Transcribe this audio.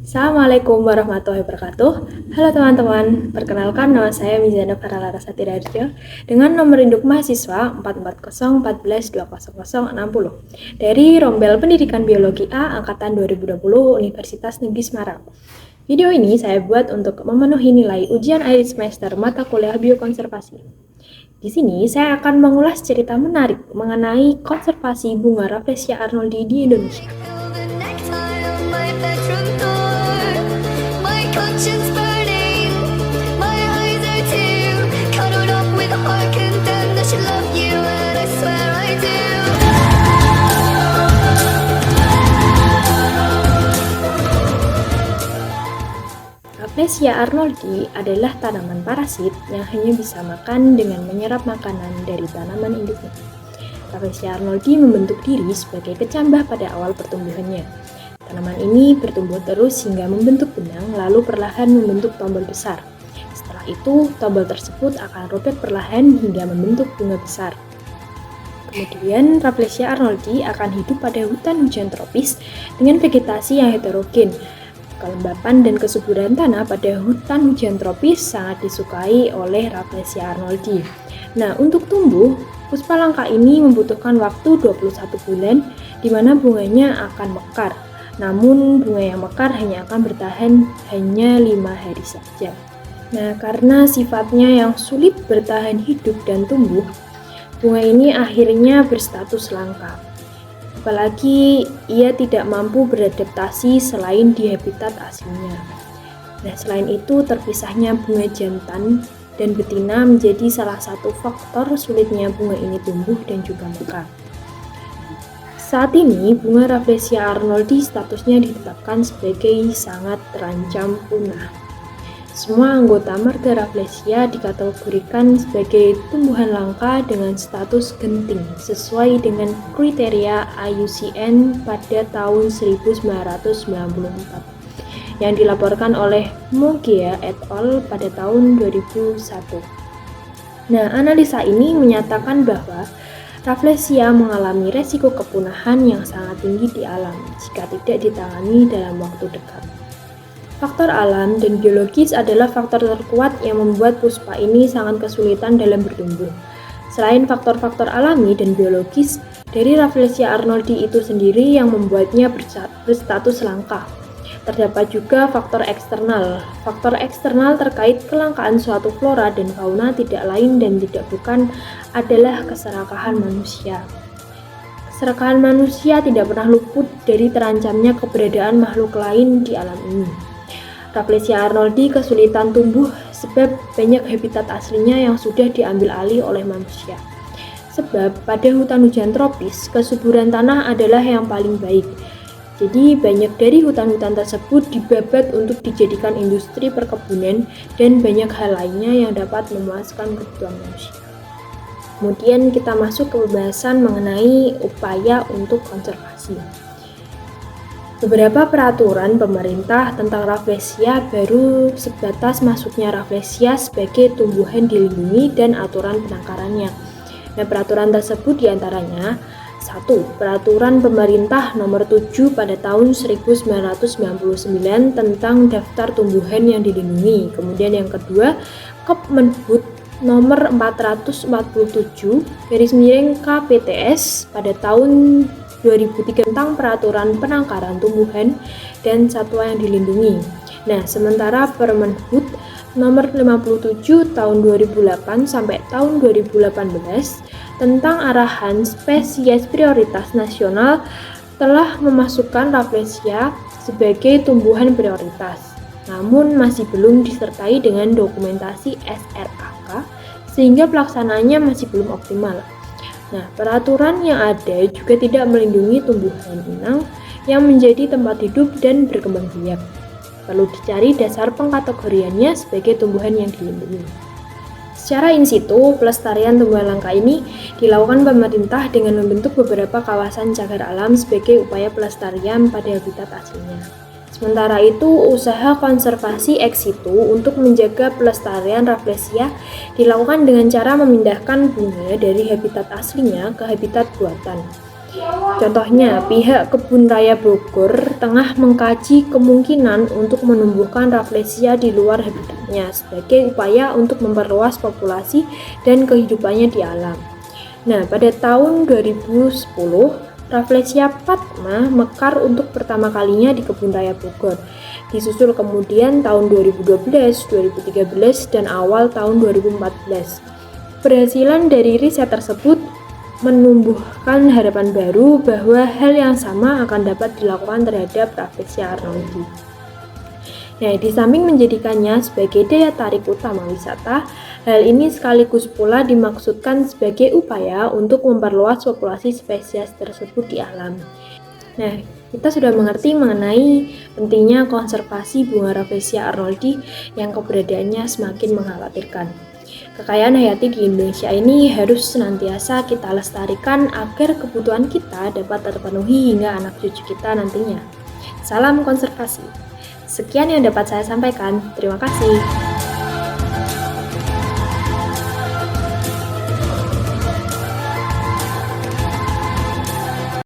Assalamualaikum warahmatullahi wabarakatuh. Halo teman-teman, perkenalkan nama saya Mizana Farala Rasati Darjo dengan nomor induk mahasiswa 440142060 dari Rombel Pendidikan Biologi A Angkatan 2020 Universitas Negeri Semarang. Video ini saya buat untuk memenuhi nilai ujian akhir semester mata kuliah biokonservasi. Di sini saya akan mengulas cerita menarik mengenai konservasi bunga Rafflesia arnoldi di Indonesia. Rafflesia arnoldi adalah tanaman parasit yang hanya bisa makan dengan menyerap makanan dari tanaman induknya. Rafflesia arnoldi membentuk diri sebagai kecambah pada awal pertumbuhannya. Tanaman ini bertumbuh terus hingga membentuk benang lalu perlahan membentuk tombol besar. Setelah itu, tombol tersebut akan robek perlahan hingga membentuk bunga besar. Kemudian, Rafflesia arnoldi akan hidup pada hutan hujan tropis dengan vegetasi yang heterogen. Kelembapan dan kesuburan tanah pada hutan hujan tropis sangat disukai oleh Rafflesia arnoldi. Nah, untuk tumbuh, puspa langka ini membutuhkan waktu 21 bulan di mana bunganya akan mekar. Namun, bunga yang mekar hanya akan bertahan hanya 5 hari saja. Nah, karena sifatnya yang sulit bertahan hidup dan tumbuh, bunga ini akhirnya berstatus langka. Apalagi ia tidak mampu beradaptasi selain di habitat aslinya. Nah, selain itu terpisahnya bunga jantan dan betina menjadi salah satu faktor sulitnya bunga ini tumbuh dan juga mekar. Saat ini, bunga Rafflesia arnoldi statusnya ditetapkan sebagai sangat terancam punah. Semua anggota marga Rafflesia dikategorikan sebagai tumbuhan langka dengan status genting sesuai dengan kriteria IUCN pada tahun 1994 yang dilaporkan oleh Mugea et al. Pada tahun 2001. Nah, analisa ini menyatakan bahwa Rafflesia mengalami resiko kepunahan yang sangat tinggi di alam jika tidak ditangani dalam waktu dekat. Faktor alam dan biologis adalah faktor terkuat yang membuat puspa ini sangat kesulitan dalam bertumbuh. Selain faktor-faktor alami dan biologis, dari Rafflesia arnoldi itu sendiri yang membuatnya berstatus langka. Terdapat juga faktor eksternal. Faktor eksternal terkait kelangkaan suatu flora dan fauna tidak lain dan tidak bukan adalah keserakahan manusia. Keserakahan manusia tidak pernah luput dari terancamnya keberadaan makhluk lain di alam ini. Rafflesia arnoldi kesulitan tumbuh sebab banyak habitat aslinya yang sudah diambil alih oleh manusia. Sebab pada hutan hujan tropis, kesuburan tanah adalah yang paling baik. Jadi banyak dari hutan-hutan tersebut dibabat untuk dijadikan industri perkebunan dan banyak hal lainnya yang dapat memuaskan kebutuhan manusia. Kemudian kita masuk ke pembahasan mengenai upaya untuk konservasi. Beberapa peraturan pemerintah tentang Rafflesia baru sebatas masuknya Rafflesia sebagai tumbuhan dilindungi dan aturan penangkarannya. Nah, peraturan tersebut diantaranya 1. Peraturan pemerintah nomor 7 pada tahun 1999 tentang daftar tumbuhan yang dilindungi. Kemudian yang kedua, Kepmenbud nomor 447/KPTS pada tahun 2003 tentang peraturan penangkaran tumbuhan dan satwa yang dilindungi. Nah, sementara Permenhub nomor 57 tahun 2008 sampai tahun 2018 tentang arahan spesies prioritas nasional telah memasukkan Rafflesia sebagai tumbuhan prioritas. Namun masih belum disertai dengan dokumentasi SRAK sehingga pelaksanaannya masih belum optimal. Nah, peraturan yang ada juga tidak melindungi tumbuhan inang yang menjadi tempat hidup dan berkembang biak. Perlu dicari dasar pengkategoriannya sebagai tumbuhan yang dilindungi. Secara in situ, pelestarian tumbuhan langka ini dilakukan pemerintah dengan membentuk beberapa kawasan cagar alam sebagai upaya pelestarian pada habitat aslinya. Sementara itu, usaha konservasi ex situ untuk menjaga pelestarian Rafflesia dilakukan dengan cara memindahkan bunga dari habitat aslinya ke habitat buatan. Contohnya, pihak Kebun Raya Bogor tengah mengkaji kemungkinan untuk menumbuhkan Rafflesia di luar habitatnya sebagai upaya untuk memperluas populasi dan kehidupannya di alam. Nah, pada tahun 2010, Rafflesia patma mekar untuk pertama kalinya di Kebun Raya Bogor. Disusul kemudian tahun 2012, 2013, dan awal tahun 2014. Keberhasilan dari riset tersebut menumbuhkan harapan baru bahwa hal yang sama akan dapat dilakukan terhadap Rafflesia arnoldii. Nah, di samping menjadikannya sebagai daya tarik utama wisata, hal ini sekaligus pula dimaksudkan sebagai upaya untuk memperluas populasi spesies tersebut di alam. Nah, kita sudah mengerti mengenai pentingnya konservasi bunga Rafflesia arnoldii yang keberadaannya semakin mengkhawatirkan. Kekayaan hayati di Indonesia ini harus senantiasa kita lestarikan agar kebutuhan kita dapat terpenuhi hingga anak cucu kita nantinya. Salam konservasi. Sekian yang dapat saya sampaikan. Terima kasih.